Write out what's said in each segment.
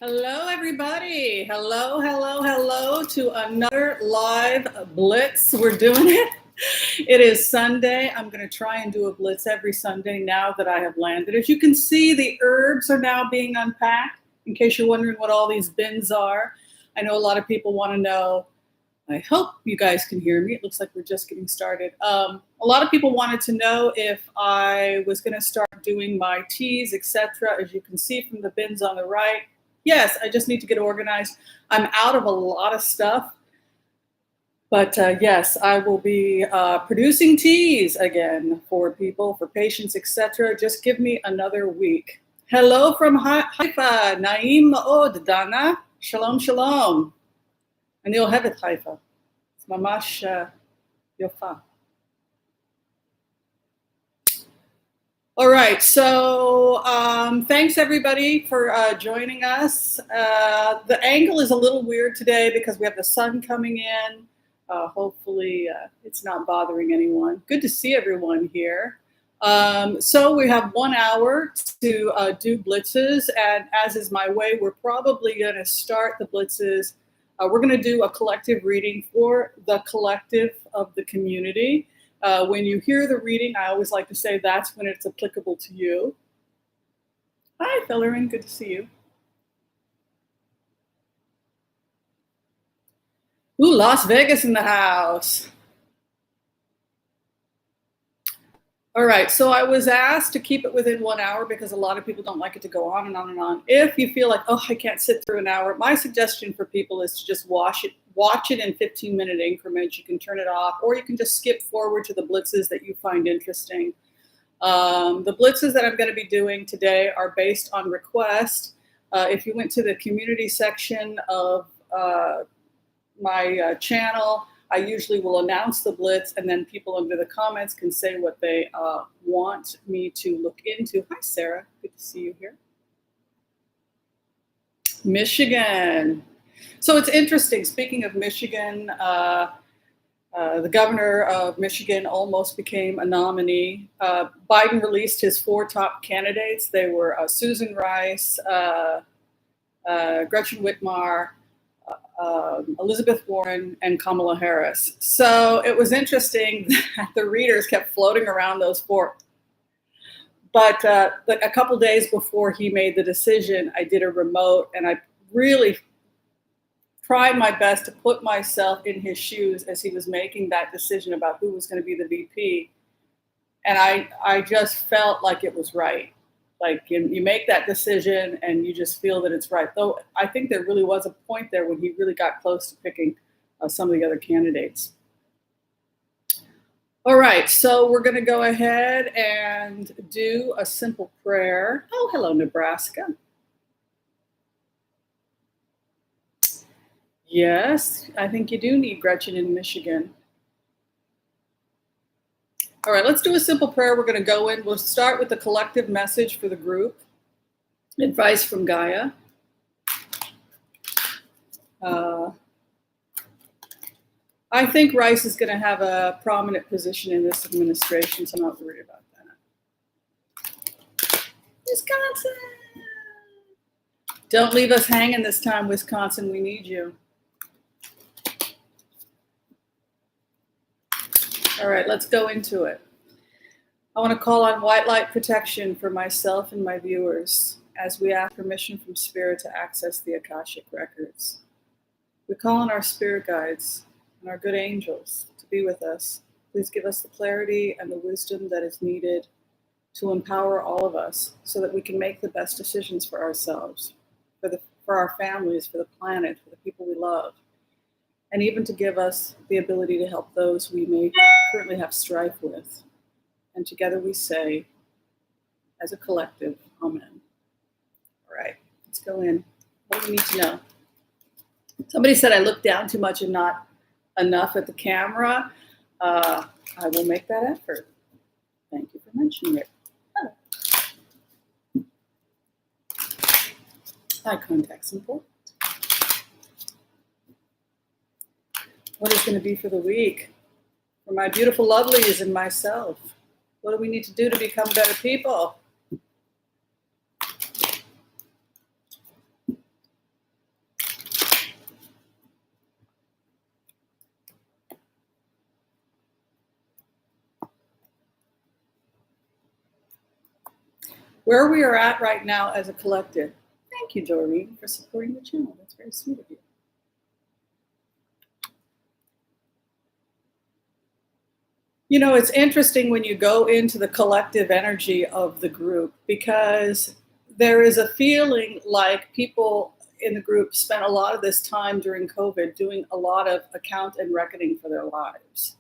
Hello, everybody. Hello to another live Blitz. We're doing it. It is Sunday. I'm going to try and do a Blitz every Sunday now that I have landed. As you can see, the herbs are now being unpacked, in case you're wondering what all these bins are. I know a lot of people want to know. I hope you guys can hear me. It looks like we're just getting started. A lot of people wanted to know if I was going to start doing my teas, etc. As you can see from the bins on the right. Yes, I just need to get organized. I'm out of a lot of stuff. But yes, I will be producing teas again for people, for patients, etc. Just give me another week. Hello from Haifa. Naim Ma'od, Dana. Shalom, shalom. אני אוהבת חיפה. זה ממש יפה. All right, so thanks everybody for joining us. The angle is a little weird today because we have the sun coming in. Hopefully it's not bothering anyone. Good to see everyone here. So we have 1 hour to do blitzes, and as is my way, we're probably going to start the blitzes. We're going to do a collective reading for the collective of the community. When you hear the reading, I always like to say that's when it's applicable to you. Hi, Fellerin, good to see you. Ooh, Las Vegas in the house. All right, so I was asked to keep it within 1 hour because a lot of people don't like it to go on and on and on. If you feel like, oh, I can't sit through an hour, my suggestion for people is to just watch it in 15-minute increments. You can turn it off, or you can just skip forward to the blitzes that you find interesting. The blitzes that I'm going to be doing today are based on request. If you went to the community section of my channel, I usually will announce the blitz, and then people under the comments can say what they want me to look into. Hi, Sarah. Good to see you here. Michigan. So it's interesting. Speaking of Michigan, the governor of Michigan almost became a nominee. Biden released his 4 top candidates. They were Susan Rice, Gretchen Whitmer, Elizabeth Warren, and Kamala Harris. So it was interesting that the readers kept floating around those 4. But a couple days before he made the decision, I did a remote, and I really tried my best to put myself in his shoes as he was making that decision about who was going to be the VP. And I just felt like it was right. Like you make that decision and you just feel that it's right. Though I think there really was a point there when he really got close to picking some of the other candidates. All right, so we're going to go ahead and do a simple prayer. Oh, hello, Nebraska. Yes, I think you do need Gretchen in Michigan. All right, let's do a simple prayer. We're going to go in. We'll start with the collective message for the group. Advice from Gaia. I think Rice is going to have a prominent position in this administration, so I'm not worried about that. Wisconsin! Don't leave us hanging this time, Wisconsin. We need you. All right, let's go into it. I want to call on white light protection for myself and my viewers as we ask permission from Spirit to access the Akashic records. We call on our spirit guides and our good angels to be with us. Please give us the clarity and the wisdom that is needed to empower all of us so that we can make the best decisions for ourselves, for our families, for the planet, for the people we love, and even to give us the ability to help those we may currently have strife with. And together we say, as a collective, Amen. All right, let's go in. What do we need to know? Somebody said I look down too much and not enough at the camera. I will make that effort. Thank you for mentioning it. Oh. Eye contact's important. What is going to be for the week? For my beautiful lovelies and myself. What do we need to do to become better people? where we are at right now as a collective. Thank you, Doreen, for supporting the channel. That's very sweet of you. You know, it's interesting when you go into the collective energy of the group, because there is a feeling like people in the group spent a lot of this time during COVID doing a lot of account and reckoning for their lives.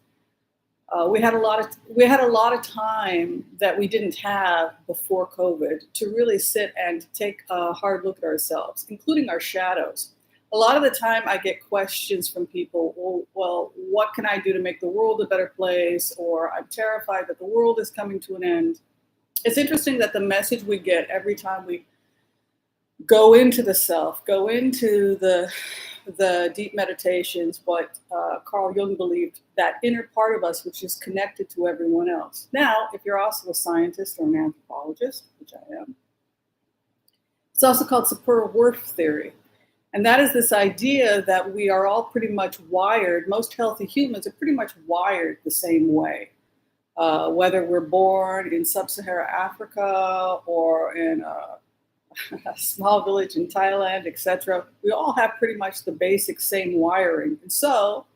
We had a lot of time that we didn't have before COVID to really sit and take a hard look at ourselves, including our shadows. A lot of the time I get questions from people, well, what can I do to make the world a better place? Or I'm terrified that the world is coming to an end. It's interesting that the message we get every time we go into the self, go into the deep meditations, what Carl Jung believed, that inner part of us, which is connected to everyone else. Now, if you're also a scientist or an anthropologist, which I am, it's also called Sapir-Whorf theory. And that is this idea that we are all pretty much wired, most healthy humans are pretty much wired the same way. Whether we're born in sub-Saharan Africa or in a small village in Thailand, etc., we all have pretty much the basic same wiring. And so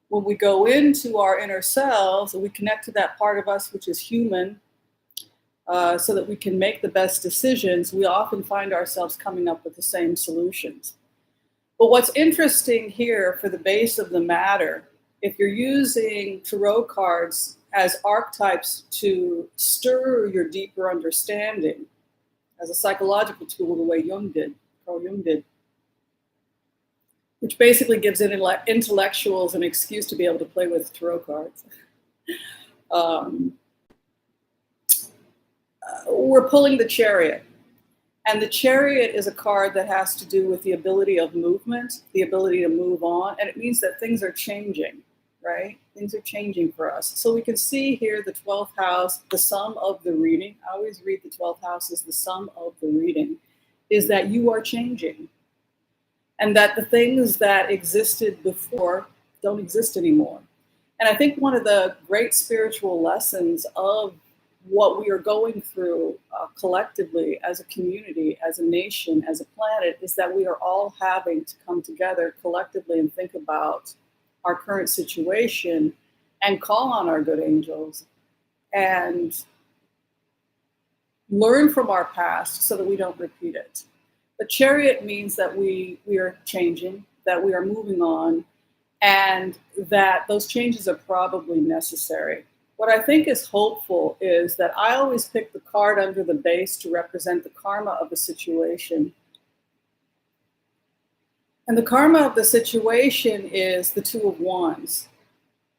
when we go into our inner selves and we connect to that part of us which is human, so that we can make the best decisions, we often find ourselves coming up with the same solutions. But what's interesting here for the base of the matter, if you're using tarot cards as archetypes to stir your deeper understanding, as a psychological tool, the way Carl Jung did, which basically gives intellectuals an excuse to be able to play with tarot cards. We're pulling the Chariot. And the Chariot is a card that has to do with the ability of movement, the ability to move on. And it means that things are changing, right? Things are changing for us. So we can see here the 12th house, the sum of the reading. I always read the 12th house as the sum of the reading, is that you are changing. And that the things that existed before don't exist anymore. And I think one of the great spiritual lessons of what we are going through collectively as a community, as a nation, as a planet, is that we are all having to come together collectively and think about our current situation and call on our good angels and learn from our past so that we don't repeat it. The Chariot means that we are changing, that we are moving on, and that those changes are probably necessary. What I think is hopeful is that I always pick the card under the base to represent the karma of the situation. And the karma of the situation is the Two of Wands.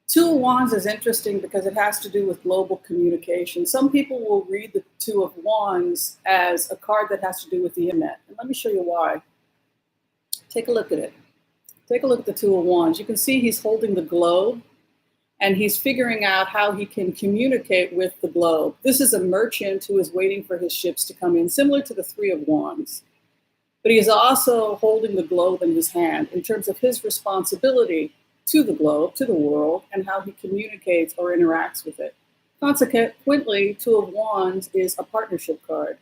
Two of Wands is interesting because it has to do with global communication. Some people will read the Two of Wands as a card that has to do with the internet. And let me show you why. Take a look at it. Take a look at the Two of Wands. You can see he's holding the globe. And he's figuring out how he can communicate with the globe. This is a merchant who is waiting for his ships to come in, similar to the Three of Wands. But he is also holding the globe in his hand in terms of his responsibility to the globe, to the world, and how he communicates or interacts with it. Consequently, Two of Wands is a partnership card.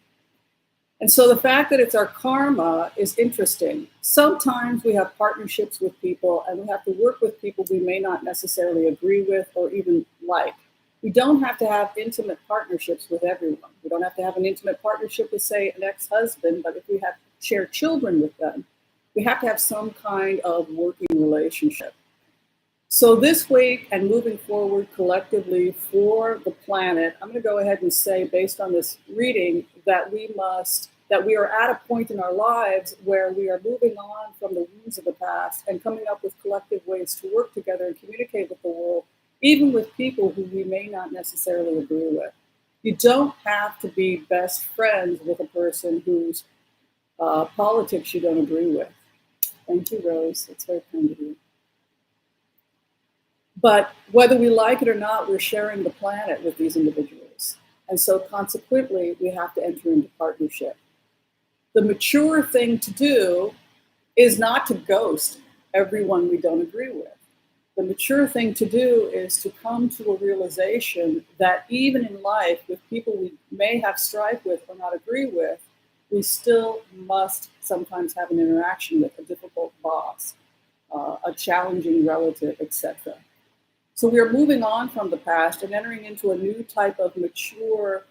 And so the fact that it's our karma is interesting. Sometimes we have partnerships with people and we have to work with people we may not necessarily agree with or even like. We don't have to have intimate partnerships with everyone. We don't have to have an intimate partnership with, say, an ex-husband, but if we have shared children with them, we have to have some kind of working relationship. So this week and moving forward collectively for the planet, I'm going to go ahead and say, based on this reading, that we are at a point in our lives where we are moving on from the wounds of the past and coming up with collective ways to work together and communicate with the world, even with people who we may not necessarily agree with. You don't have to be best friends with a person whose politics you don't agree with. Thank you, Rose. That's very kind of you. But whether we like it or not, we're sharing the planet with these individuals. And so consequently, we have to enter into partnership. The mature thing to do is not to ghost everyone we don't agree with. The mature thing to do is to come to a realization that even in life, with people we may have strife with or not agree with, we still must sometimes have an interaction with a difficult boss, a challenging relative, etc. So we are moving on from the past and entering into a new type of mature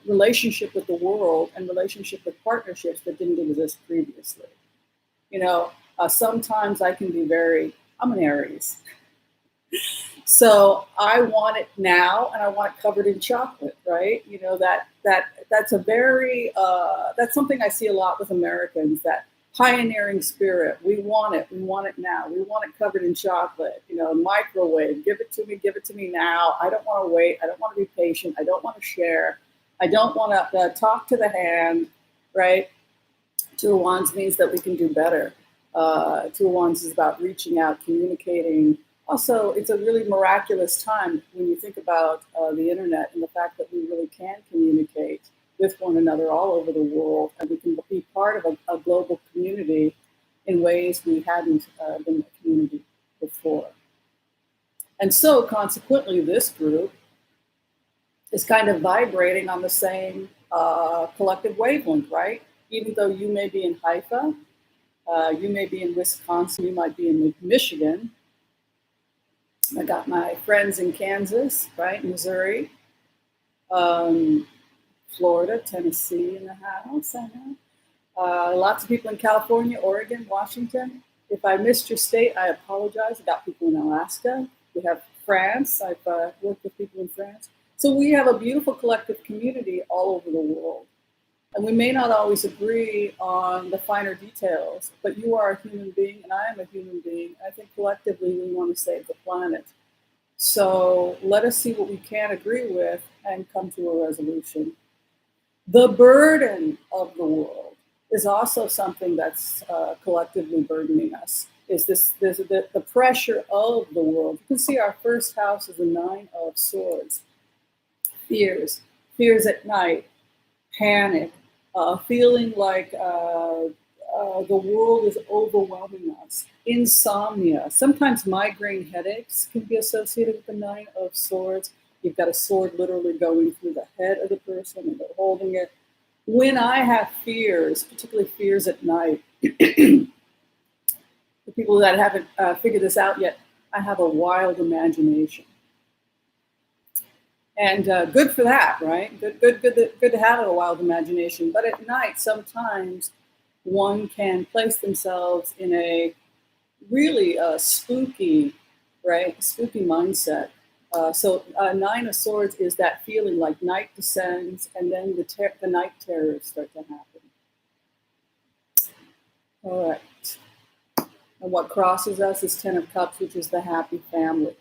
relationship with the world and relationship with partnerships that didn't exist previously. You know, sometimes I can be I'm an Aries. So I want it now, and I want it covered in chocolate, right? You know, that's a very that's something I see a lot with Americans. That pioneering spirit. We want it. We want it now. We want it covered in chocolate. You know, microwave. Give it to me. Give it to me now. I don't want to wait. I don't want to be patient. I don't want to share. I don't want to talk to the hand, right? Two of Wands means that we can do better. Two of Wands is about reaching out, communicating. Also, it's a really miraculous time when you think about the internet and the fact that we really can communicate with one another all over the world, and we can be part of a global community in ways we hadn't been a community before. And so, consequently, this group is kind of vibrating on the same collective wavelength, right? Even though you may be in Haifa, you may be in Wisconsin, you might be in Michigan. I got my friends in Kansas, right, Missouri, Florida, Tennessee in the house, I know. Lots of people in California, Oregon, Washington. If I missed your state, I apologize. I got people in Alaska. We have France. I've worked with people in France. So we have a beautiful collective community all over the world. And we may not always agree on the finer details, but you are a human being and I am a human being. I think collectively we want to save the planet. So let us see what we can agree with and come to a resolution. The burden of the world is also something that's collectively burdening us. Is the pressure of the world. You can see our first house is the Nine of Swords. Fears at night, panic, feeling like the world is overwhelming us, insomnia. Sometimes migraine headaches can be associated with the Nine of Swords. You've got a sword literally going through the head of the person and they're holding it. When I have fears, particularly fears at night, the people that haven't figured this out yet, I have a wild imagination. And good for that, right? Good to have a wild imagination. But at night, sometimes one can place themselves in a really spooky, right? Spooky mindset. So Nine of Swords is that feeling like night descends and then the night terrors start to happen. All right. And what crosses us is Ten of Cups, which is the happy family.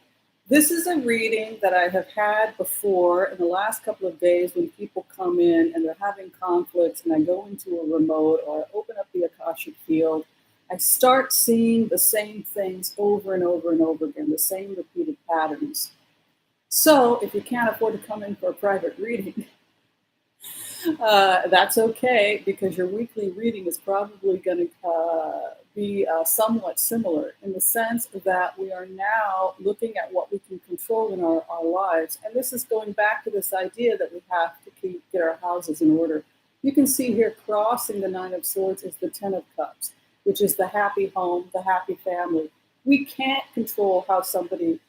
This is a reading that I have had before in the last couple of days when people come in and they're having conflicts and I go into a remote or I open up the Akashic field. I start seeing the same things over and over and over again, the same repeated patterns. So if you can't afford to come in for a private reading, that's okay, because your weekly reading is probably going to be somewhat similar in the sense that we are now looking at what we can control in our lives. And this is going back to this idea that we have to get our houses in order. You can see here crossing the Nine of Swords is the Ten of Cups, which is the happy home, the happy family. We can't control how somebody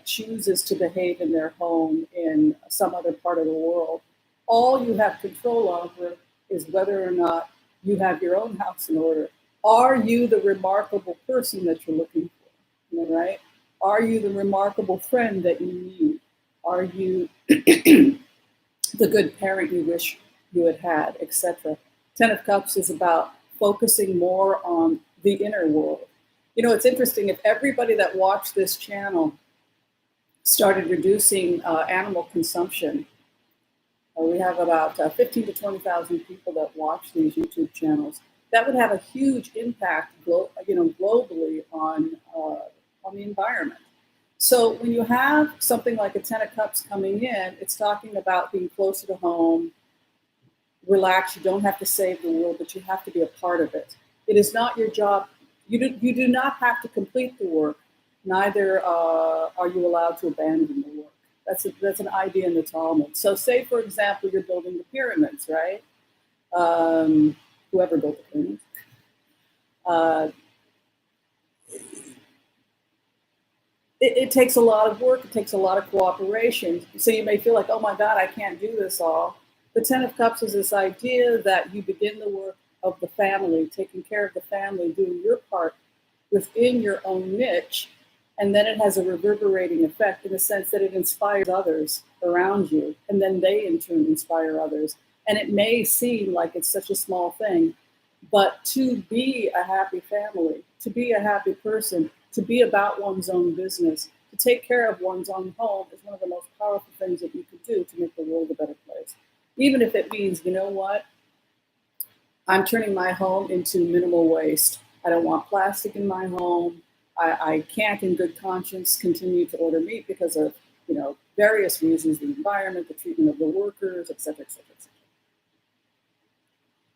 chooses to behave in their home in some other part of the world. All you have control over is whether or not you have your own house in order. Are you the remarkable person that you're looking for? Right? Are you the remarkable friend that you need? Are you the good parent you wish you had had, etc.? Ten of Cups is about focusing more on the inner world. You know, it's interesting, if everybody that watched this channel started reducing animal consumption, we have about 15 to 20,000 people that watch these YouTube channels. That would have a huge impact, globally on the environment. So when you have something like a Ten of Cups coming in, it's talking about being closer to home, relax. You don't have to save the world, but you have to be a part of it. It is not your job You do not have to complete the work. Neither are you allowed to abandon the work. That's an idea in the Talmud. So say, for example, you're building the pyramids, right? Whoever built the pyramids. Uh, it takes a lot of work. It takes a lot of cooperation. So you may feel like, oh my God, I can't do this all. The Ten of Cups is this idea that you begin the work of the family, taking care of the family, doing your part within your own niche, and then it has a reverberating effect in the sense that it inspires others around you, and then they in turn inspire others. And it may seem like it's such a small thing, but to be a happy family, to be a happy person, to be about one's own business, to take care of one's own home is one of the most powerful things that you could do to make the world a better place. Even if it means, you know what, I'm turning my home into minimal waste. I don't want plastic in my home. I can't in good conscience continue to order meat because of, various reasons, the environment, the treatment of the workers, et cetera, et cetera, et cetera.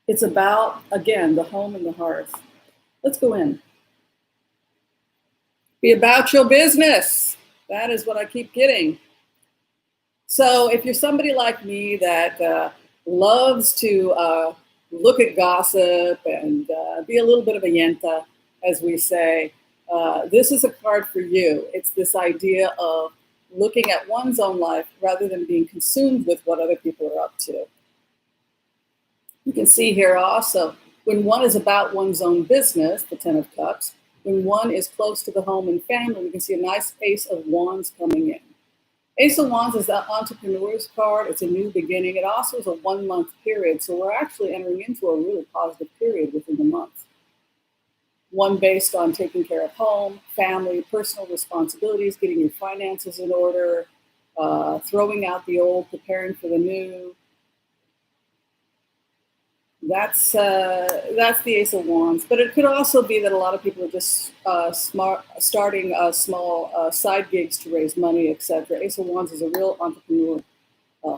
It's about, again, the home and the hearth. Let's go in. Be about your business. That is what I keep getting. So if you're somebody like me that loves to look at gossip and be a little bit of a yenta, as we say, this is a card for you. It's this idea of looking at one's own life rather than being consumed with what other people are up to. You can see here also, when one is about one's own business, the Ten of Cups, when one is close to the home and family, we can see a nice Ace of Wands coming in. Ace of Wands is the entrepreneur's card. It's a new beginning. It also is a 1 month period. So we're actually entering into a really positive period within the month. One based on taking care of home, family, personal responsibilities, getting your finances in order, throwing out the old, preparing for the new. That's the Ace of Wands. But it could also be that a lot of people are just starting small side gigs to raise money, etc. Ace of Wands is a real entrepreneur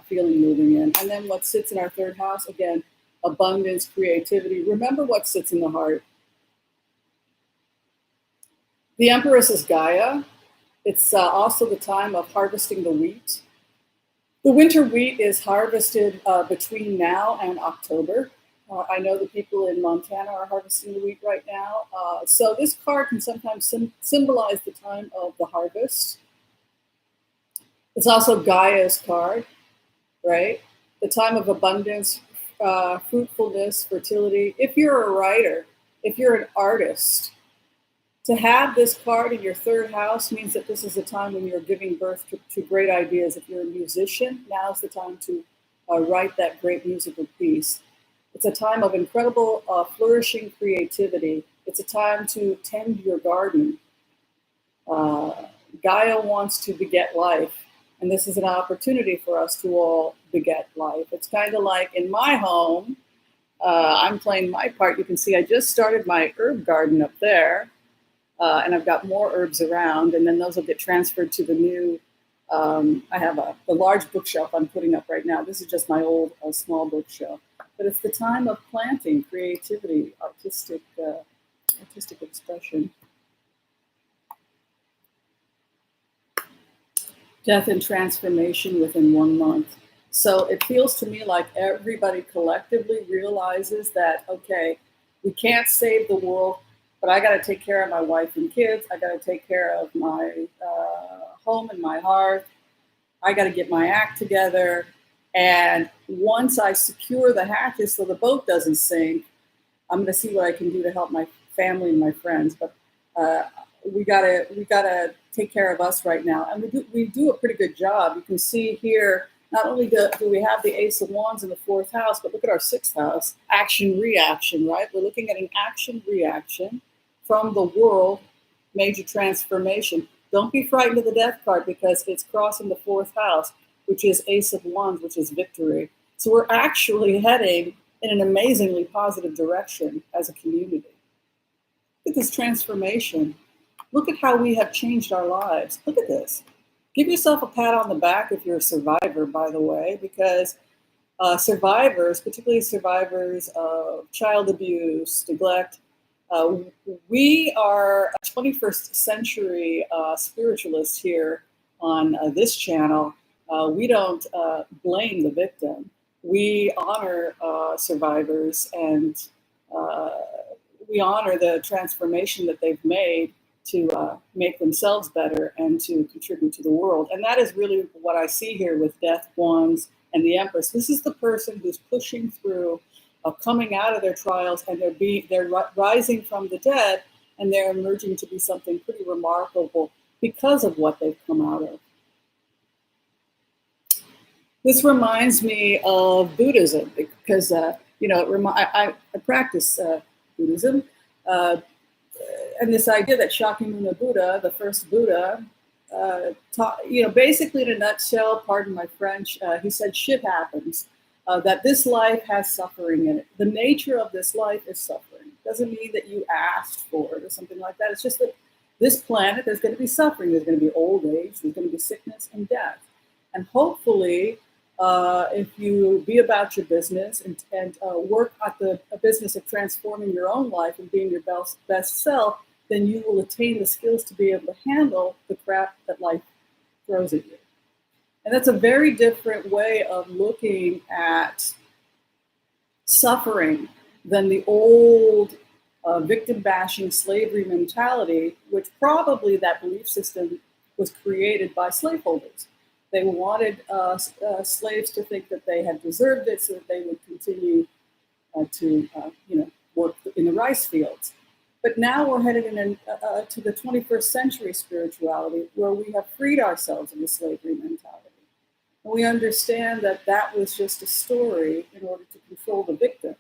feeling moving in. And then what sits in our third house, again, abundance, creativity. Remember what sits in the heart. The Empress is Gaia. It's also the time of harvesting the wheat. The winter wheat is harvested between now and October. I know the people in Montana are harvesting the wheat right now. So this card can sometimes symbolize the time of the harvest. It's also Gaia's card, right? The time of abundance, fruitfulness, fertility. If you're a writer, if you're an artist, to have this card in your third house means that this is a time when you're giving birth to great ideas. If you're a musician, now's the time to write that great musical piece. It's a time of incredible flourishing creativity. It's a time to tend your garden. Gaia wants to beget life, and this is an opportunity for us to all beget life. It's kind of like in my home, I'm playing my part. You can see I just started my herb garden up there. And I've got more herbs around, and then those will get transferred to the new. I have the large bookshelf I'm putting up right now. This is just my old small bookshelf, but it's the time of planting, creativity, artistic expression. Death and transformation within 1 month. So it feels to me like everybody collectively realizes that, okay, we can't save the world, but I got to take care of my wife and kids. I got to take care of my home and my hearth. I got to get my act together. And once I secure the hatches so the boat doesn't sink, I'm going to see what I can do to help my family and my friends. But we gotta take care of us right now, and we do a pretty good job. You can see here. Not only do we have the Ace of Wands in the 4th house, but look at our 6th house, action reaction. Right, we're looking at an action reaction from the world, major transformation. Don't be frightened of the death card because it's crossing the 4th house, which is Ace of Wands, which is victory. So we're actually heading in an amazingly positive direction as a community. Look at this transformation. Look at how we have changed our lives. Look at this. Give yourself a pat on the back if you're a survivor, by the way, because survivors, particularly survivors of child abuse, neglect, Uh, we are a 21st century spiritualists here on this channel. We don't blame the victim. We honor survivors, and we honor the transformation that they've made to make themselves better and to contribute to the world. And that is really what I see here with Death Wands and the Empress. This is the person who's pushing through, coming out of their trials, and they're rising from the dead, and they're emerging to be something pretty remarkable because of what they've come out of. This reminds me of Buddhism because I practice Buddhism, and this idea that Shakyamuni Buddha, the first Buddha, taught, basically in a nutshell, pardon my French, he said shit happens. That this life has suffering in it. The nature of this life is suffering. Doesn't mean that you asked for it or something like that. It's just that this planet, there's going to be suffering. There's going to be old age. There's going to be sickness and death. And hopefully, if you be about your business and work at the business of transforming your own life and being your best self, then you will attain the skills to be able to handle the crap that life throws at you. And that's a very different way of looking at suffering than the old victim-bashing slavery mentality, which probably that belief system was created by slaveholders. They wanted slaves to think that they had deserved it so that they would continue to work in the rice fields. But now we're headed to the 21st century spirituality, where we have freed ourselves of the slavery mentality. And we understand that that was just a story in order to control the victim.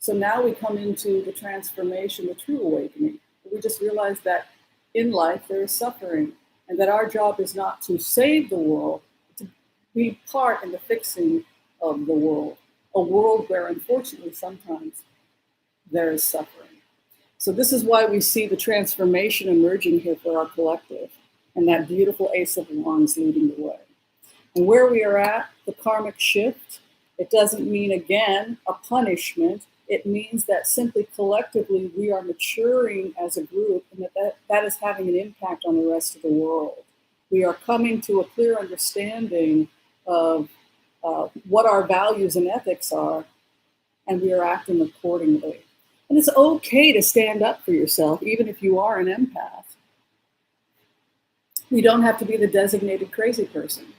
So now we come into the transformation, the true awakening. We just realize that in life there is suffering, and that our job is not to save the world, but to be part in the fixing of the world, a world where unfortunately sometimes there is suffering. So this is why we see the transformation emerging here for our collective, and that beautiful Ace of Wands leading the way. And where we are at, the karmic shift, it doesn't mean, again, a punishment. It means that simply collectively we are maturing as a group, and that is having an impact on the rest of the world. We are coming to a clear understanding of what our values and ethics are, and we are acting accordingly. And it's okay to stand up for yourself, even if you are an empath. We don't have to be the designated crazy person,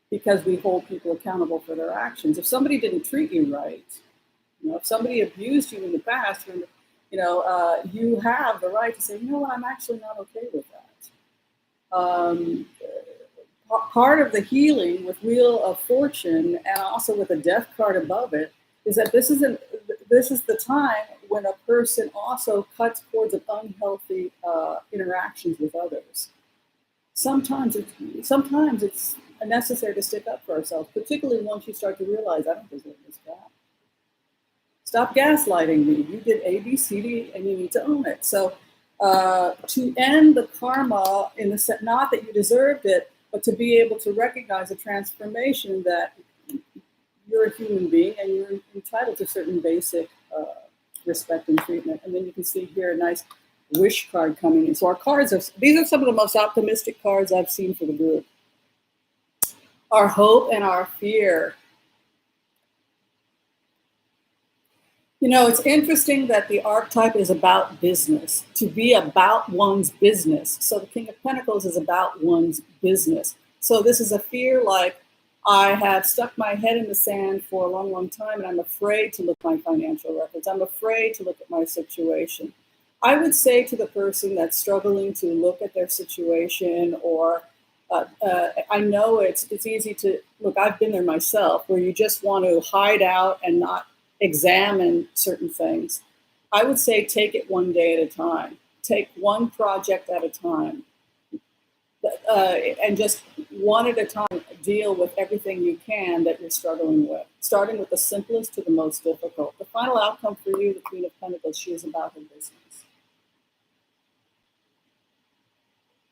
because we hold people accountable for their actions. If somebody didn't treat you right, if somebody abused you in the past, you have the right to say, you know what, I'm actually not okay with that. Part of the healing with Wheel of Fortune, and also with a death card above it, is that this is the time when a person also cuts cords of unhealthy interactions with others. Sometimes it's necessary to stick up for ourselves, particularly once you start to realize, I don't deserve this crap. Stop gaslighting me. You did A, B, C, D, and you need to own it. So to end the karma, in the set, not that you deserved it, but to be able to recognize a transformation that you're a human being and you're entitled to certain basic respect and treatment. And then you can see here a nice wish card coming in. So our cards these are some of the most optimistic cards I've seen for the group. Our hope and our fear. It's interesting that the archetype is about business, to be about one's business. So the King of Pentacles is about one's business. So this is a fear like, I have stuck my head in the sand for a long, long time, and I'm afraid to look at my financial records. I'm afraid to look at my situation. I would say to the person that's struggling to look at their situation, or I know it's easy to, look, I've been there myself, where you just want to hide out and not examine certain things. I would say take it one day at a time. Take one project at a time. And just one at a time, deal with everything you can that you're struggling with, starting with the simplest to the most difficult. The final outcome for you, the Queen of Pentacles, she is about her business.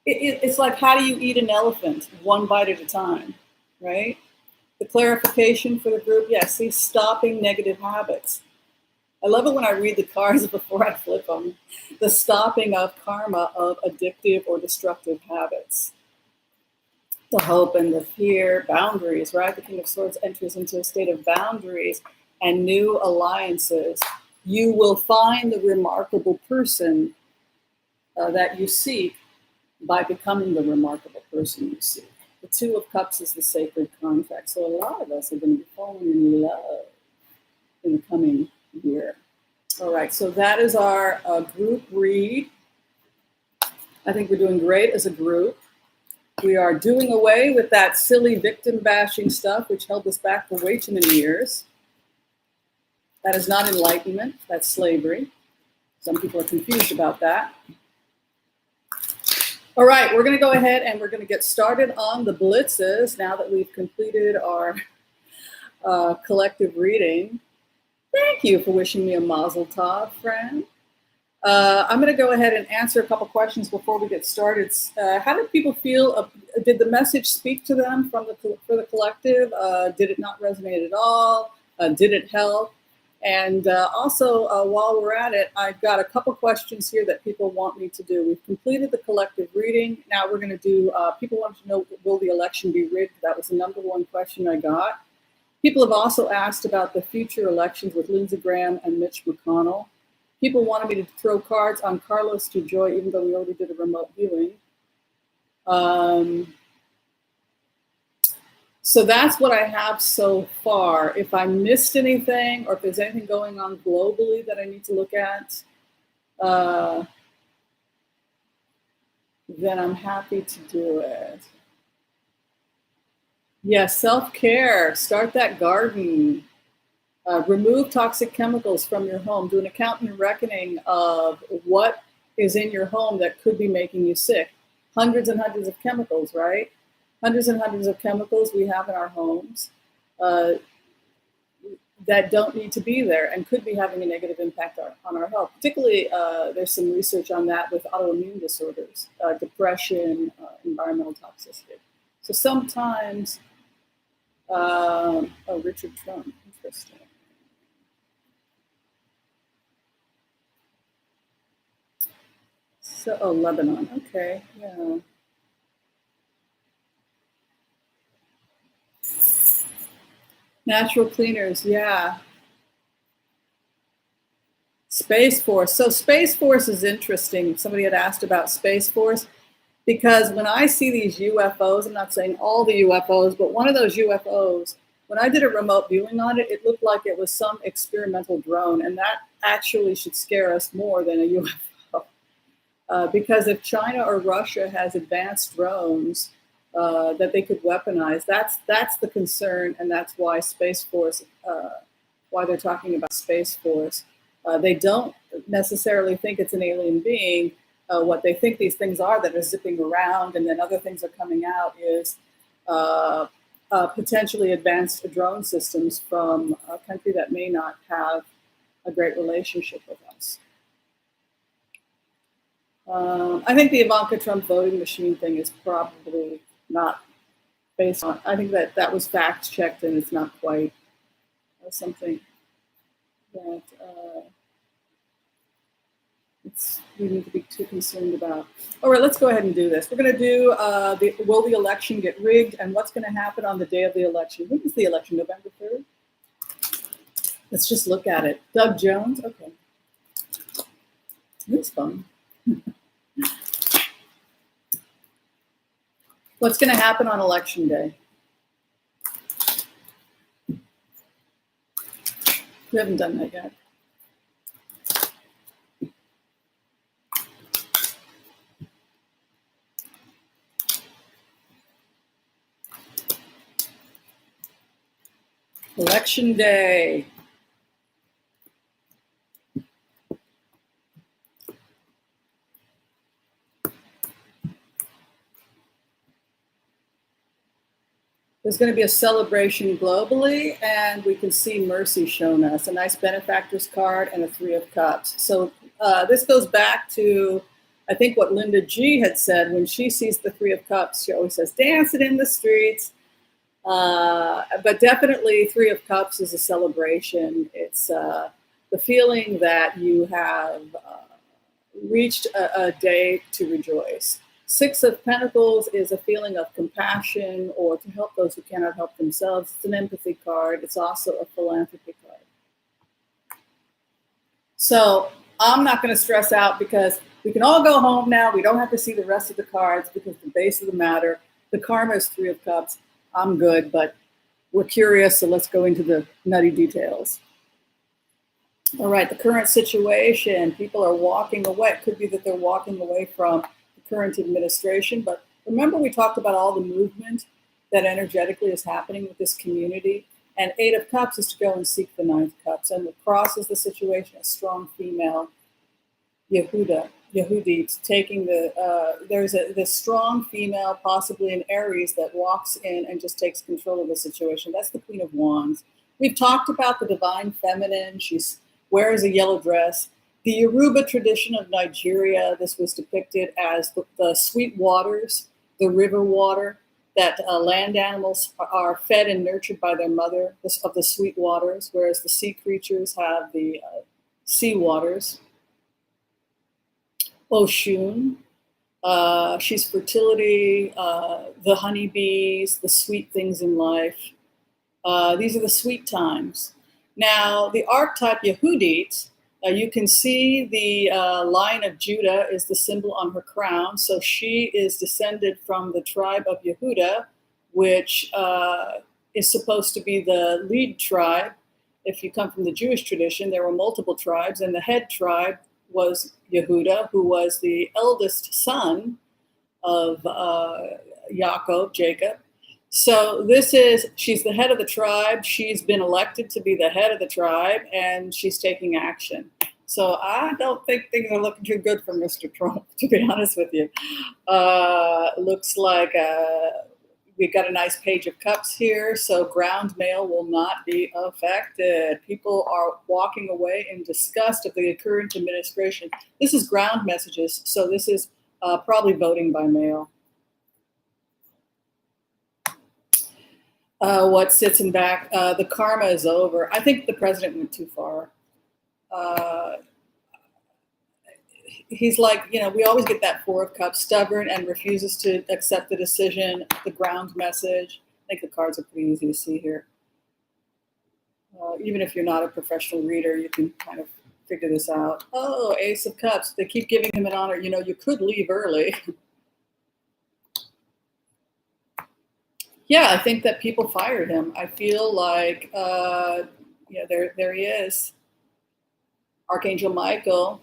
It's like, how do you eat an elephant? One bite at a time, right? The clarification for the group, yes, see, stopping negative habits. I love it when I read the cards before I flip them. The stopping of karma of addictive or destructive habits. The hope and the fear, boundaries, right? The King of Swords enters into a state of boundaries and new alliances. You will find the remarkable person that you seek by becoming the remarkable person you seek. The Two of Cups is the sacred contract. So a lot of us are going to be falling in love in the coming year. All right, so that is our group read. I think we're doing great as a group. We are doing away with that silly victim bashing stuff, which held us back for way too many years. That is not enlightenment, that's slavery. Some people are confused about that. All right, we're going to go ahead and we're going to get started on the blitzes now that we've completed our collective reading. Thank you for wishing me a mazel tov, friend. I'm going to go ahead and answer a couple questions before we get started. How did people feel? Did the message speak to them for the collective? Did it not resonate at all? Did it help? And also, while we're at it, I've got a couple questions here that people want me to do. We've completed the collective reading. Now we're going to do, people want to know, will the election be rigged? That was the number one question I got. People have also asked about the future elections with Lindsey Graham and Mitch McConnell. People wanted me to throw cards on Carlos DeJoy, even though we already did a remote viewing. So that's what I have so far. If I missed anything or if there's anything going on globally that I need to look at, then I'm happy to do it. Yes, self-care, start that garden. Remove toxic chemicals from your home. Do an accounting and reckoning of what is in your home that could be making you sick. Hundreds and hundreds of chemicals, right? Hundreds and hundreds of chemicals we have in our homes that don't need to be there and could be having a negative impact on our health. Particularly, there's some research on that with autoimmune disorders, depression, environmental toxicity. So sometimes, Richard Trump, interesting. So, Lebanon, okay, yeah. Natural cleaners, yeah. Space Force. So Space Force is interesting. Somebody had asked about Space Force because when I see these UFOs, I'm not saying all the UFOs, but one of those UFOs, when I did a remote viewing on it, it looked like it was some experimental drone, and that actually should scare us more than a UFO. Because if China or Russia has advanced drones that they could weaponize, that's the concern, and that's why Space Force, why they're talking about Space Force. They don't necessarily think it's an alien being. What they think these things are that are zipping around and then other things are coming out is potentially advanced drone systems from a country that may not have a great relationship with us. I think the Ivanka Trump voting machine thing is probably not based on, I think that was fact checked and it's not quite something that we need to be too concerned about. All right, let's go ahead and do this. We're going to do will the election get rigged and what's going to happen on the day of the election. When is the election? November 3rd? Let's just look at it. Doug Jones? Okay. This is fun. What's going to happen on election day? We haven't done that yet. Election day. There's going to be a celebration globally, and we can see mercy shown us, a nice benefactor's card and a 3 of Cups. So this goes back to, I think, what Linda G had said when she sees the 3 of Cups. She always says, dancing in the streets. But definitely 3 of Cups is a celebration. It's the the feeling that you have reached a day to rejoice. Six of Pentacles is a feeling of compassion or to help those who cannot help themselves. It's an empathy card. It's also a philanthropy card. So I'm not going to stress out because we can all go home now. We don't have to see the rest of the cards because the base of the matter, the karma is Three of Cups. I'm good, but we're curious, so let's go into the nutty details. All right, the current situation, people are walking away. It could be that they're walking away from the current administration, but remember we talked about all the movement that energetically is happening with this community. And Eight of Cups is to go and seek the Nine of Cups. And the Cross is the situation, a strong female, Yehudit, taking there's this strong female, possibly an Aries, that walks in and just takes control of the situation. That's the Queen of Wands. We've talked about the divine feminine. She wears a yellow dress. The Yoruba tradition of Nigeria, this was depicted as the sweet waters, the river water, that land animals are fed and nurtured by their mother of the sweet waters, whereas the sea creatures have the sea waters. Oshun, she's fertility, the honeybees, the sweet things in life. These are the sweet times. Now, the archetype Yehudit, you can see the line of Judah is the symbol on her crown. So she is descended from the tribe of Yehuda, which is supposed to be the lead tribe. If you come from the Jewish tradition, there were multiple tribes, and the head tribe was Yehuda, who was the eldest son of Jacob. So she's the head of the tribe. She's been elected to be the head of the tribe, and she's taking action. So I don't think things are looking too good for Mr. Trump, to be honest with you. Looks like we've got a nice Page of Cups here, so ground mail will not be affected. People are walking away in disgust of the current administration. This is ground messages, so this is probably voting by mail. What sits in back? The karma is over. I think the president went too far. He's like, we always get that Four of Cups, stubborn and refuses to accept the decision, the ground message. I think the cards are pretty easy to see here. Even if you're not a professional reader, you can kind of figure this out. Oh, Ace of Cups. They keep giving him an honor. You could leave early. Yeah, I think that people fired him. I feel like, there he is. Archangel Michael,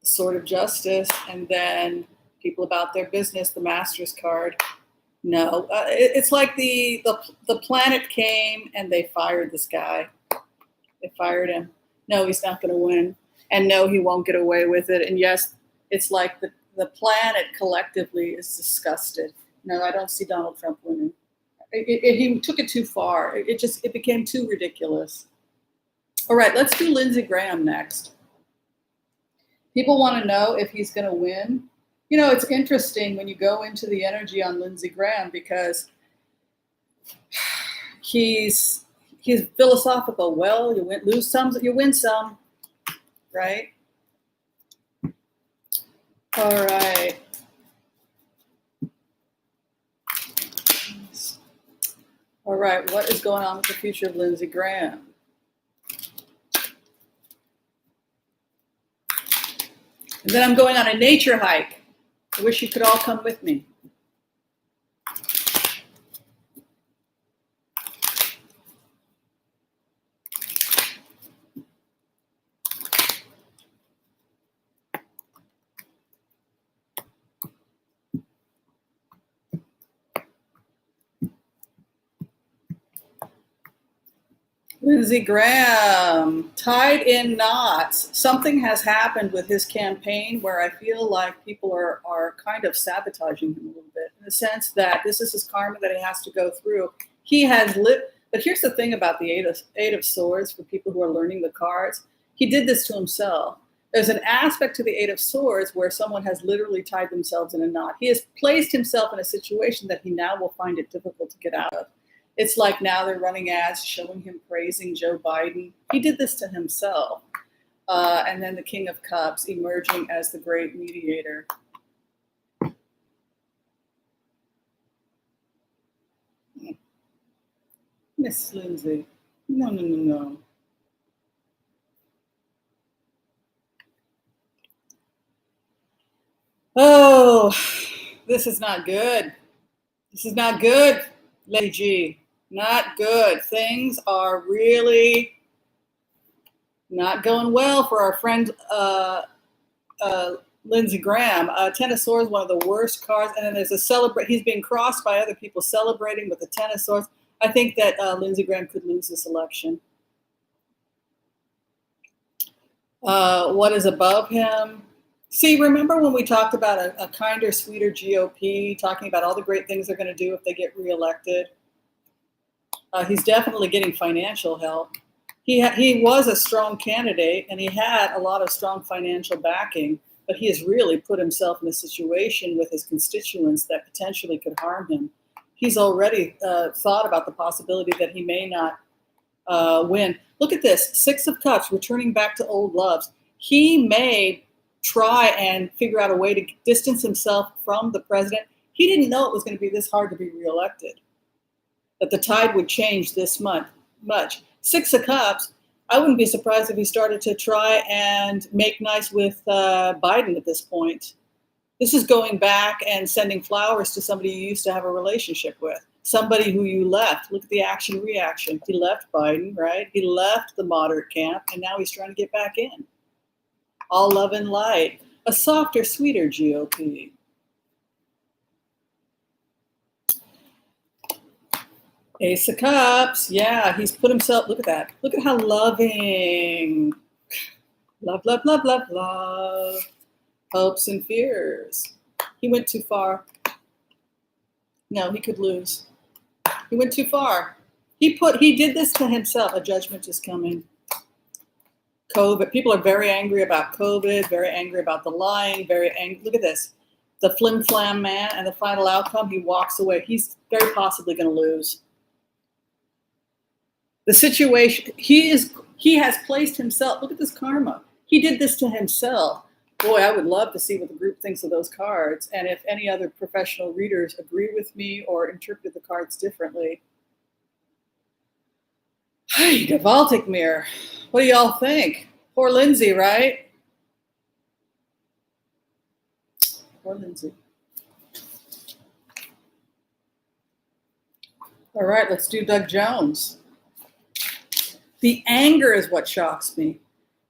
the Sword of Justice, and then people about their business, the Master's card. No, it's like the planet came and they fired this guy. They fired him. No, he's not going to win. And no, he won't get away with it. And yes, it's like the planet collectively is disgusted. No, I don't see Donald Trump winning. He took it too far. It became too ridiculous. All right, let's do Lindsey Graham next. People want to know if he's going to win. It's interesting when you go into the energy on Lindsey Graham because he's philosophical. Well, you lose some, you win some, right? All right. All right, what is going on with the future of Lindsey Graham? And then I'm going on a nature hike. I wish you could all come with me. Lindsey Graham, tied in knots. Something has happened with his campaign where I feel like people are kind of sabotaging him a little bit in the sense that this is his karma that he has to go through. He has lived, but here's the thing about the Eight of Swords for people who are learning the cards. He did this to himself. There's an aspect to the Eight of Swords where someone has literally tied themselves in a knot. He has placed himself in a situation that he now will find it difficult to get out of. It's like now they're running ads showing him praising Joe Biden. He did this to himself. And then the King of Cups emerging as the great mediator. Miss Lindsay, no. Oh, this is not good. This is not good, Lady G. Not good. Things are really not going well for our friend Lindsey Graham. Ten of Swords, one of the worst cards. And then there's a celebrate. He's being crossed by other people celebrating with the Ten of Swords. I think that Lindsey Graham could lose this election. What is above him? See, remember when we talked about a kinder, sweeter GOP, talking about all the great things they're going to do if they get reelected? He's definitely getting financial help. He was a strong candidate, and he had a lot of strong financial backing, but he has really put himself in a situation with his constituents that potentially could harm him. He's already thought about the possibility that he may not win. Look at this, Six of Cups, returning back to old loves. He may try and figure out a way to distance himself from the president. He didn't know it was going to be this hard to be reelected, that the tide would change this much. Six of Cups, I wouldn't be surprised if he started to try and make nice with Biden at this point. This is going back and sending flowers to somebody you used to have a relationship with, somebody who you left. Look at the action-reaction. He left Biden, right? He left the moderate camp, and now he's trying to get back in. All love and light. A softer, sweeter GOP. Ace of Cups. Yeah, he's put himself, look at that. Look at how loving. Love, love, love, love, love. Hopes and fears. He went too far. No, he could lose. He went too far. He did this to himself. A judgment is coming. COVID. People are very angry about COVID, very angry about the lying, very angry. Look at this. The flim-flam man, and the final outcome, he walks away. He's very possibly going to lose. The situation, he has placed himself, look at this karma. He did this to himself. Boy, I would love to see what the group thinks of those cards. And if any other professional readers agree with me or interpret the cards differently. Hey, Gavaltic mirror. What do y'all think? Poor Lindsay, right? Poor Lindsay. All right, let's do Doug Jones. The anger is what shocks me.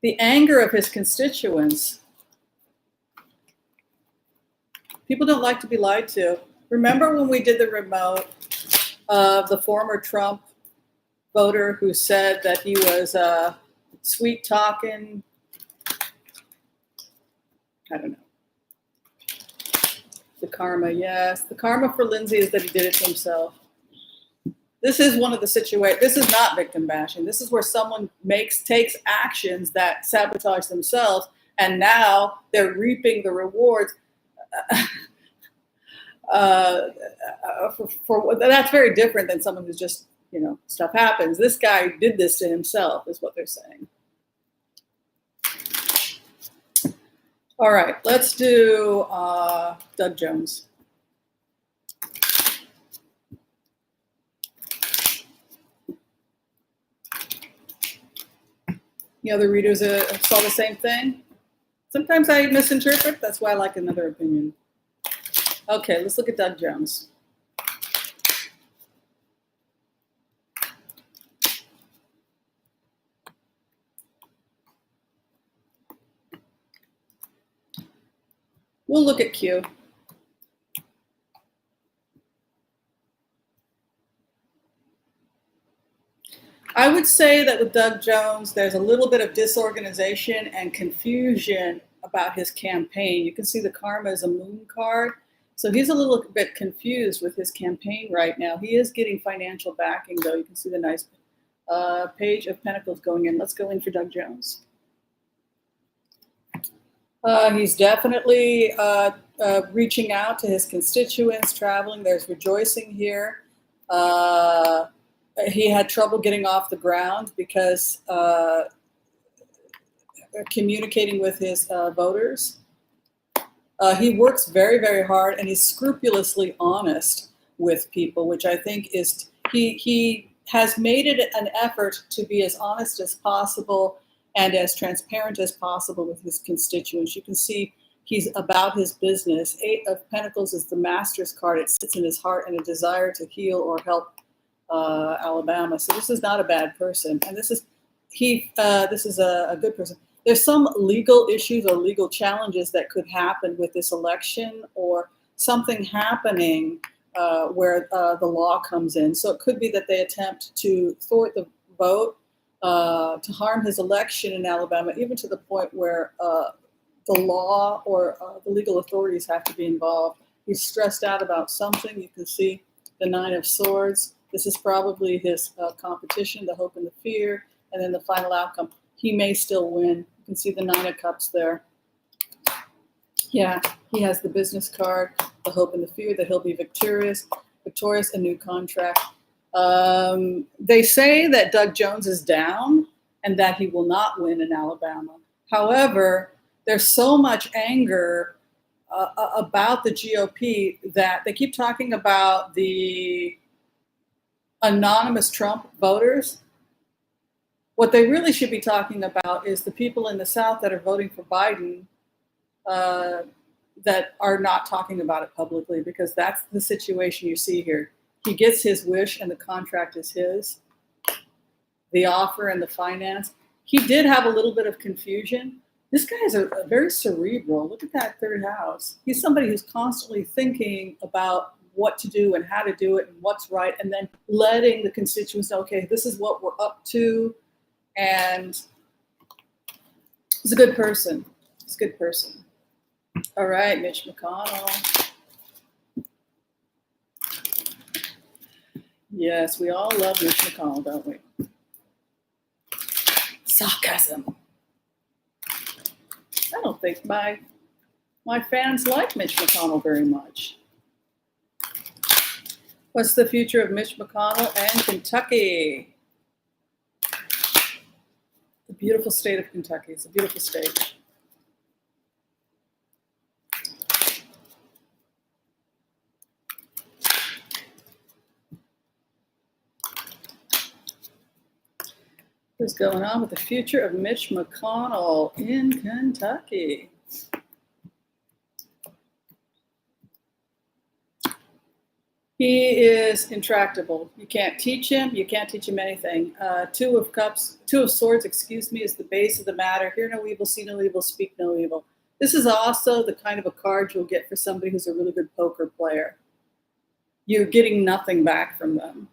The anger of his constituents. People don't like to be lied to. Remember when we did the remote of the former Trump voter who said that he was sweet talking? I don't know. The karma, yes. The karma for Lindsay is that he did it to himself. This is one of the situations. This is not victim bashing. This is where someone takes actions that sabotage themselves, and now they're reaping the rewards. That's very different than someone who's just, stuff happens. This guy did this to himself, is what they're saying. All right, let's do Doug Jones. The other readers saw the same thing. Sometimes I misinterpret. That's why I like another opinion. Okay, let's look at Doug Jones. We'll look at Q. I would say that with Doug Jones, there's a little bit of disorganization and confusion about his campaign. You can see the karma is a moon card. So he's a little bit confused with his campaign right now. He is getting financial backing, though. You can see the nice page of pentacles going in. Let's go in for Doug Jones. He's definitely reaching out to his constituents, traveling. There's rejoicing here. He had trouble getting off the ground because communicating with his voters. He works very, very hard, and he's scrupulously honest with people, which I think is, he has made it an effort to be as honest as possible and as transparent as possible with his constituents. You can see he's about his business. 8 of Pentacles is the Master's card. It sits in his heart and a desire to heal or help Alabama. So this is not a bad person, and this is a good person. There's some legal issues or legal challenges that could happen with this election, or something happening where the law comes in. So it could be that they attempt to thwart the vote, to harm his election in Alabama, even to the point where the law or the legal authorities have to be involved. He's stressed out about something. You can see the 9 of Swords. This is probably his competition, the hope and the fear, and then the final outcome. He may still win. You can see the 9 of Cups there. Yeah, he has the business card, the hope and the fear that he'll be victorious, a new contract. They say that Doug Jones is down and that he will not win in Alabama. However, there's so much anger about the GOP that they keep talking about the anonymous Trump voters. What they really should be talking about is the people in the South that are voting for Biden that are not talking about it publicly, because that's the situation you see here. He gets his wish and the contract is his. The offer and the finance. He did have a little bit of confusion. This guy is a very cerebral. Look at that 3rd house. He's somebody who's constantly thinking about what to do and how to do it and what's right, and then letting the constituents know, okay, this is what we're up to. And he's a good person. He's a good person. All right, Mitch McConnell. Yes, we all love Mitch McConnell, don't we? Sarcasm. I don't think my fans like Mitch McConnell very much. What's the future of Mitch McConnell and Kentucky? The beautiful state of Kentucky. It's a beautiful state. What's going on with the future of Mitch McConnell in Kentucky? He is intractable. You can't teach him. You can't teach him anything. 2 of Swords, excuse me, is the base of the matter. Hear no evil, see no evil, speak no evil. This is also the kind of a card you'll get for somebody who's a really good poker player. You're getting nothing back from them.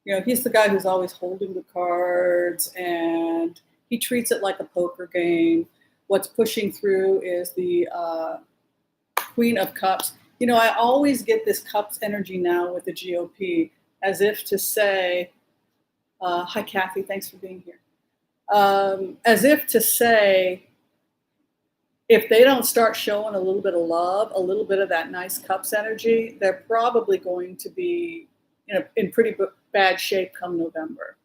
You know, he's the guy who's always holding the cards, and he treats it like a poker game. What's pushing through is the Queen of Cups. You know, I always get this Cups energy now with the GOP, as if to say, hi, Kathy, thanks for being here. As if to say, if they don't start showing a little bit of love, a little bit of that nice Cups energy, they're probably going to be in pretty bad shape come November.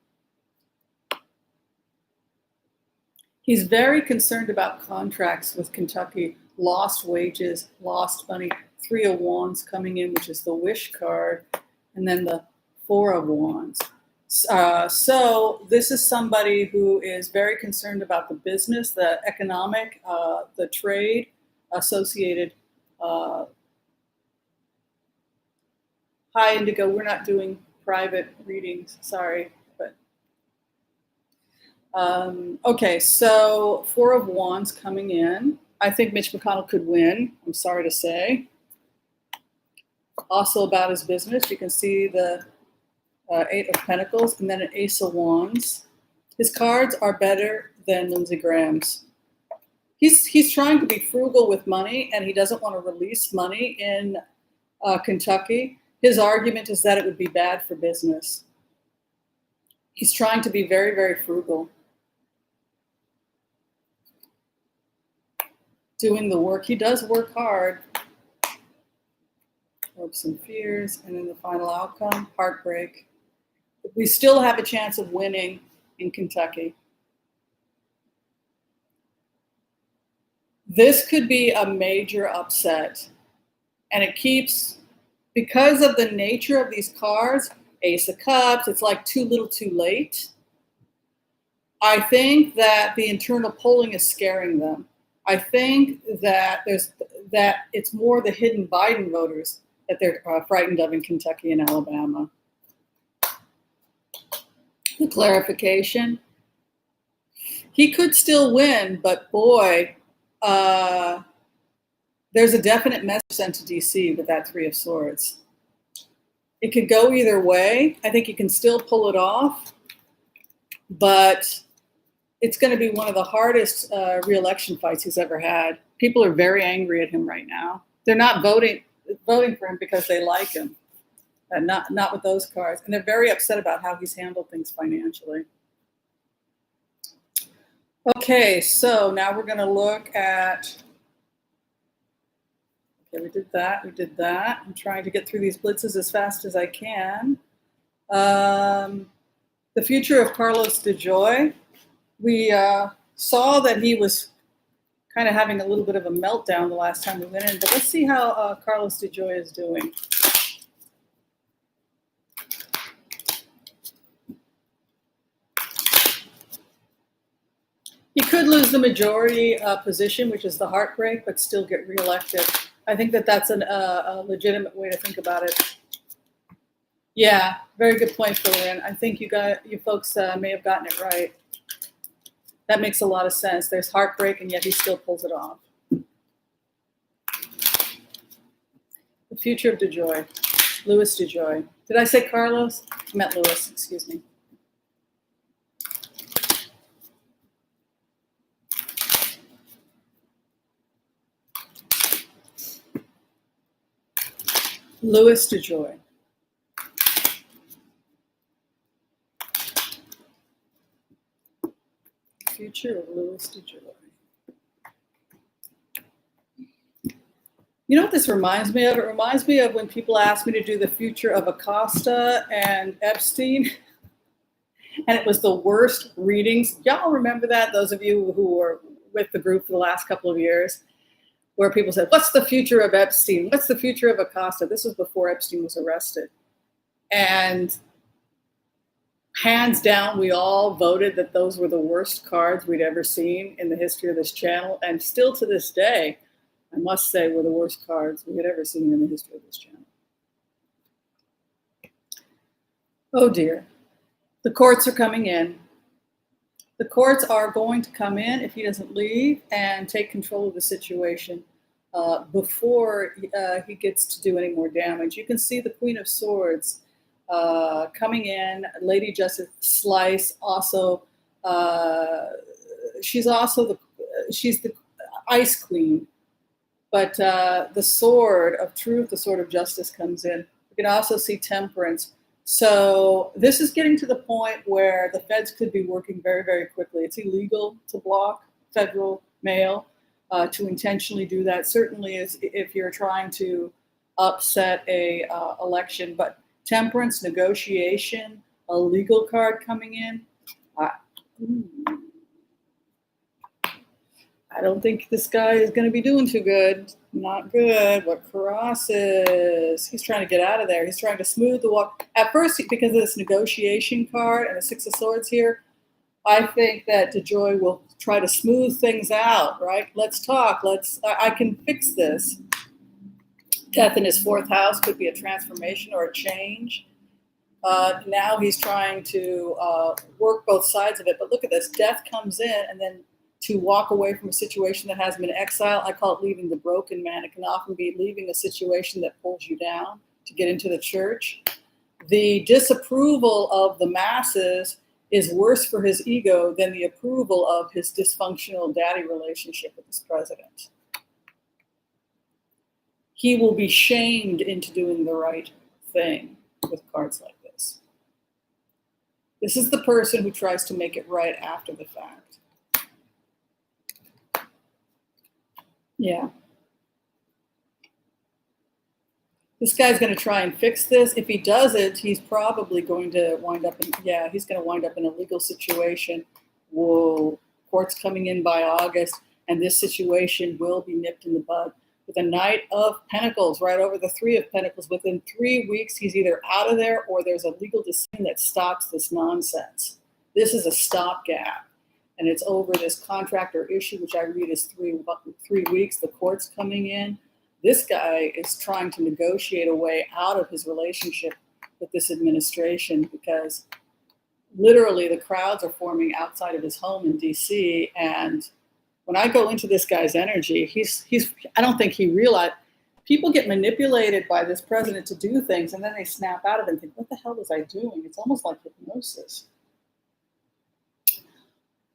He's very concerned about contracts with Kentucky, lost wages, lost money. 3 of Wands coming in, which is the Wish card, and then the 4 of Wands. So this is somebody who is very concerned about the business, the economic, the trade associated. Hi, Indigo. We're not doing private readings. Sorry. But okay, so 4 of Wands coming in. I think Mitch McConnell could win. I'm sorry to say. Also about his business, you can see the 8 of Pentacles and then an Ace of Wands. His cards are better than Lindsey Graham's. He's trying to be frugal with money, and he doesn't want to release money in Kentucky. His argument is that it would be bad for business. He's trying to be very, very frugal. Doing the work. He does work hard. Hopes and fears, and then the final outcome, heartbreak. We still have a chance of winning in Kentucky. This could be a major upset. And it keeps, because of the nature of these cards, Ace of Cups, it's like too little too late. I think that the internal polling is scaring them. I think that it's more the hidden Biden voters that they're frightened of in Kentucky and Alabama. The clarification, he could still win, but boy, there's a definite message sent to DC with that Three of Swords. It could go either way. I think he can still pull it off, but it's going to be one of the hardest re-election fights he's ever had. People are very angry at him right now. They're not voting for him because they like him. Not with those cards. And they're very upset about how he's handled things financially. Okay, so now we're going to look at, okay, we did that. I'm trying to get through these blitzes as fast as I can. The future of Carlos DeJoy. We saw that he was kind of having a little bit of a meltdown the last time we went in, but let's see how Carlos DeJoy is doing. He could lose the majority position, which is the heartbreak, but still get reelected. I think that that's a legitimate way to think about it. Yeah, very good point, Lynn. I think you folks may have gotten it right. That makes a lot of sense. There's heartbreak, and yet he still pulls it off. The future of DeJoy, Louis DeJoy. Did I say Carlos? I meant Louis, excuse me. Louis DeJoy. Future of Louis DeJoy. You know what this reminds me of? It reminds me of when people asked me to do the future of Acosta and Epstein. And it was the worst readings. Y'all remember that? Those of you who were with the group for the last couple of years, where people said, what's the future of Epstein? What's the future of Acosta? This was before Epstein was arrested. And hands down, we all voted that those were the worst cards we'd ever seen in the history of this channel. And still to this day, I must say, were the worst cards we had ever seen in the history of this channel. Oh dear. The courts are coming in. The courts are going to come in if he doesn't leave and take control of the situation before he gets to do any more damage. You can see the Queen of Swords coming in. Lady Justice Slice also. She's the Ice Queen, but the Sword of Truth, the Sword of Justice comes in. You can also see Temperance. So this is getting to the point where the feds could be working very, very quickly. It's illegal to block federal mail. To intentionally do that certainly is if you're trying to upset a election. But Temperance, negotiation, a legal card coming in. I don't think this guy is going to be doing too good. Not good. What crosses? He's trying to get out of there. He's trying to smooth the walk. At first, because of this negotiation card and the Six of Swords here, I think that DeJoy will try to smooth things out, right? Let's talk. I can fix this. Death in his fourth house could be a transformation or a change. Now he's trying to work both sides of it. But look at this. Death comes in, and then to walk away from a situation that has him in exile, I call it leaving the broken man. It can often be leaving a situation that pulls you down to get into the church. The disapproval of the masses is worse for his ego than the approval of his dysfunctional daddy relationship with his president. He will be shamed into doing the right thing with cards like this. This is the person who tries to make it right after the fact. Yeah. This guy's going to try and fix this. If he doesn't, he's probably going to wind up in, he's going to wind up in a legal situation. Whoa, court's coming in by August. and this situation will be nipped in the bud. With a Knight of Pentacles right over the Three of Pentacles, within 3 weeks, he's either out of there or there's a legal decision that stops this nonsense. This is a stopgap, and it's over this contract or issue, which I read is 3 weeks. The court's coming in. This guy is trying to negotiate a way out of his relationship with this administration, because literally the crowds are forming outside of his home in DC. And when I go into this guy's energy, I don't think he realized, people get manipulated by this president to do things, and then they snap out of it and think, what the hell was I doing? It's almost like hypnosis.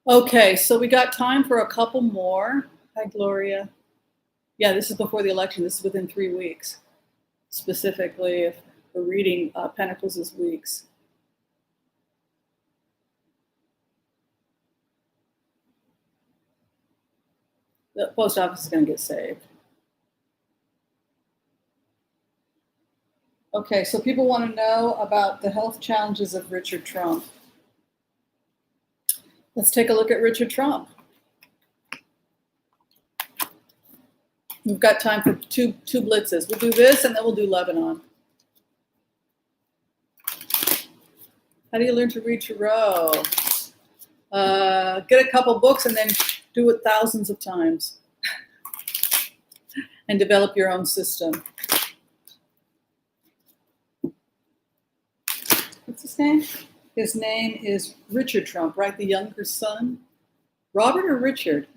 Okay, so we got time for a couple more. Hi, Gloria. Yeah, this is before the election. This is within 3 weeks. Specifically, if we're reading Pentacles as weeks. The post office is going to get saved. Okay, so people want to know about the health challenges of Richard Trump. Let's take a look at Richard Trump. We've got time for two blitzes. We'll do this, and then we'll do Lebanon. How do you learn to read Tarot? Get a couple books and then do it thousands of times and develop your own system. What's his name? His name is Richard Trump, right? The younger son. Robert or Richard?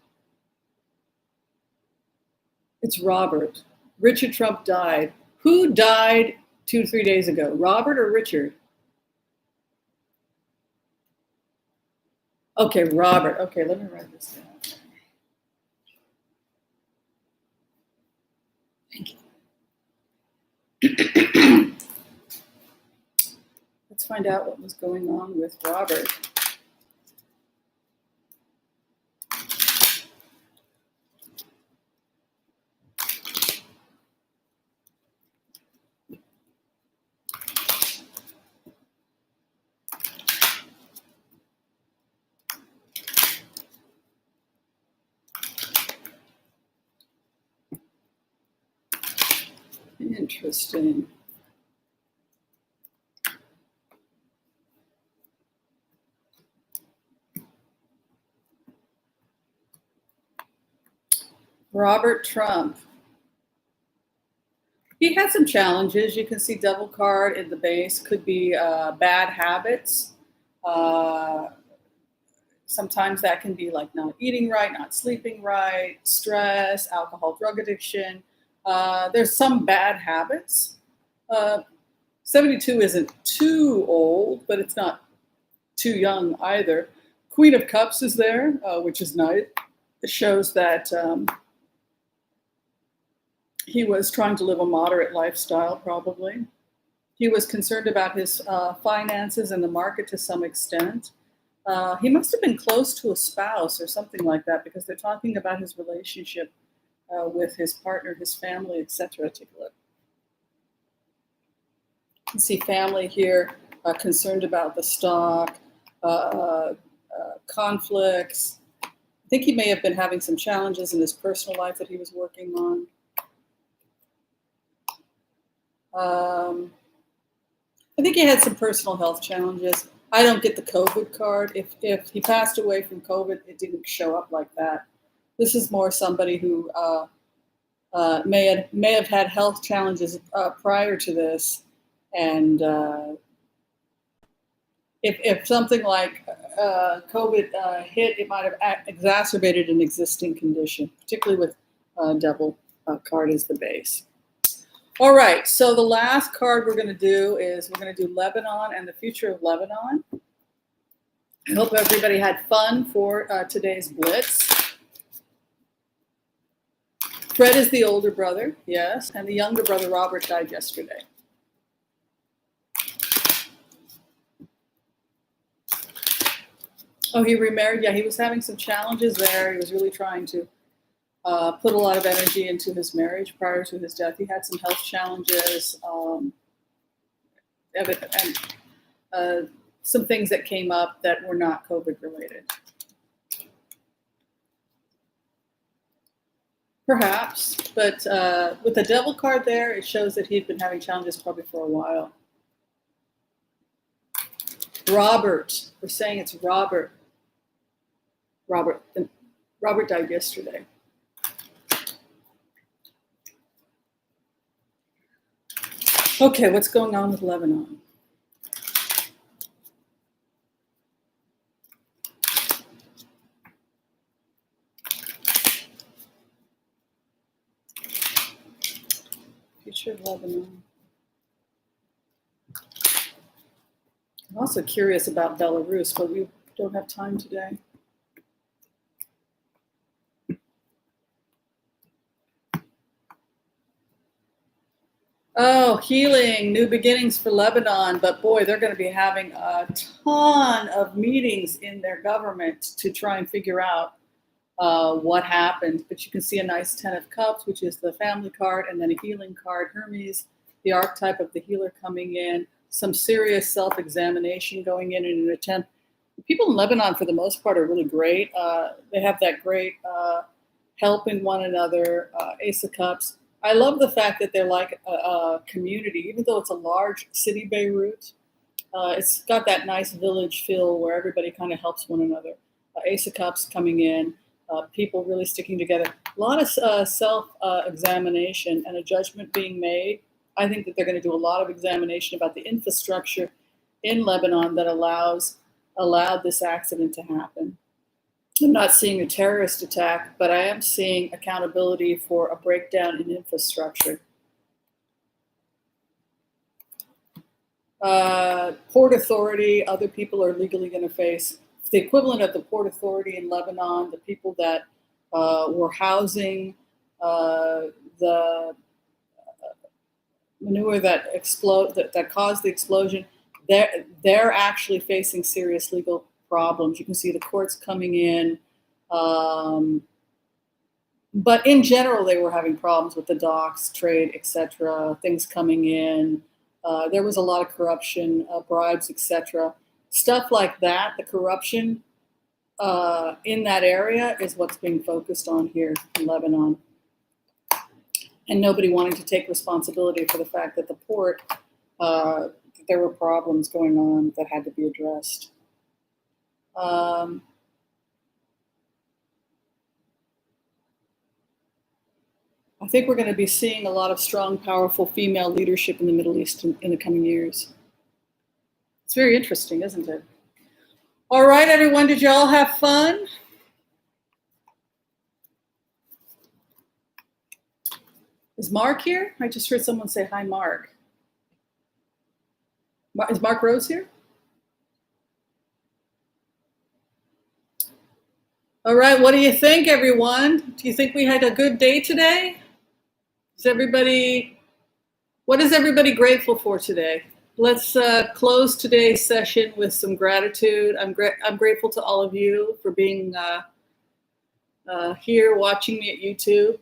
It's Robert. Richard Trump died. Who died 2 or 3 days ago? Robert or Richard? Okay, Robert. Okay, let me write this down. Thank you. Let's find out what was going on with Robert. Interesting. Robert Trump. He had some challenges. You can see Devil card in the base. Could be bad habits. Sometimes that can be like not eating right, not sleeping right, stress, alcohol, drug addiction. There's some bad habits. 72 isn't too old, but it's not too young either. Queen of Cups is there, which is nice. It shows that he was trying to live a moderate lifestyle, probably. He was concerned about his finances and the market to some extent. He must have been close to a spouse or something like that, because they're talking about his relationship with his partner, his family, etc. Take a look. You can see family here, concerned about the stock, conflicts. I think he may have been having some challenges in his personal life that he was working on. I think he had some personal health challenges. I don't get the COVID card. If he passed away from COVID, it didn't show up like that. This is more somebody who may have had health challenges prior to this, and if something like COVID hit, it might have exacerbated an existing condition, particularly with Devil card as the base. All right, so the last card we're going to do is we're going to do Lebanon and the future of Lebanon. I hope everybody had fun for today's Blitz. Fred is the older brother, yes, and the younger brother, Robert, died yesterday. Oh, he remarried? Yeah, he was having some challenges there. He was really trying to put a lot of energy into his marriage prior to his death. He had some health challenges and some things that came up that were not COVID related. Perhaps, but with the devil card there, it shows that he'd been having challenges probably for a while. Robert, we're saying it's Robert. Robert died yesterday. Okay, what's going on with Lebanon? Future of Lebanon. I'm also curious about Belarus, but we don't have time today. Oh, healing, new beginnings for Lebanon. But boy, they're going to be having a ton of meetings in their government to try and figure out what happened. But you can see a nice 10 of Cups, which is the family card, and then a healing card, Hermes, the archetype of the healer coming in, some serious self-examination going in an attempt. People in Lebanon, for the most part, are really great. They have that great helping one another, Ace of Cups. I love the fact that they're like a community, even though it's a large city, Beirut. It's got that nice village feel where everybody kind of helps one another. Ace of Cups coming in, people really sticking together. A lot of self-examination and a judgment being made. I think that they're going to do a lot of examination about the infrastructure in Lebanon that allowed this accident to happen. I'm not seeing a terrorist attack, but I am seeing accountability for a breakdown in infrastructure. Port Authority, other people are legally going to face the equivalent of the Port Authority in Lebanon, the people that were housing the manure that caused the explosion. They're actually facing serious legal problems. You can see the courts coming in. But in general, they were having problems with the docks, trade, etc., things coming in. There was a lot of corruption, bribes, etc. Stuff like that, the corruption in that area is what's being focused on here in Lebanon. And nobody wanting to take responsibility for the fact that the port, there were problems going on that had to be addressed. I think we're going to be seeing a lot of strong, powerful female leadership in the Middle East in the coming years. It's very interesting, isn't it? All right, everyone, did you all have fun? Is Mark here? I just heard someone say, hi, Mark. Is Mark Rose here? All right, what do you think, everyone? Do you think we had a good day today? What is everybody grateful for today? Let's close today's session with some gratitude. I'm grateful to all of you for being here watching me at YouTube.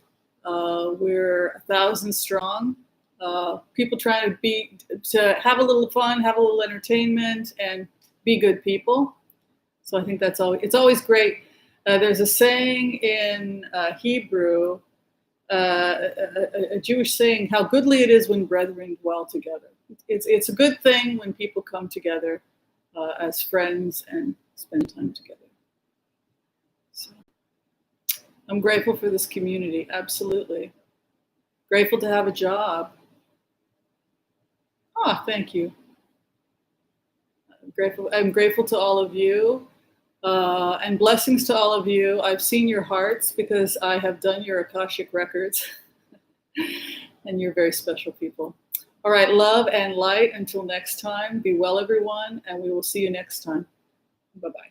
We're 1,000 strong. People trying to have a little fun, have a little entertainment, and be good people. So I think it's always great. There's a saying in Hebrew, a Jewish saying, how goodly it is when brethren dwell together. It's a good thing when people come together as friends and spend time together. So I'm grateful for this community, absolutely. Grateful to have a job. Thank you. I'm grateful to all of you. And blessings to all of you. I've seen your hearts because I have done your Akashic records. And you're very special people. All right, love and light until next time. Be well, everyone, and we will see you next time. Bye-bye.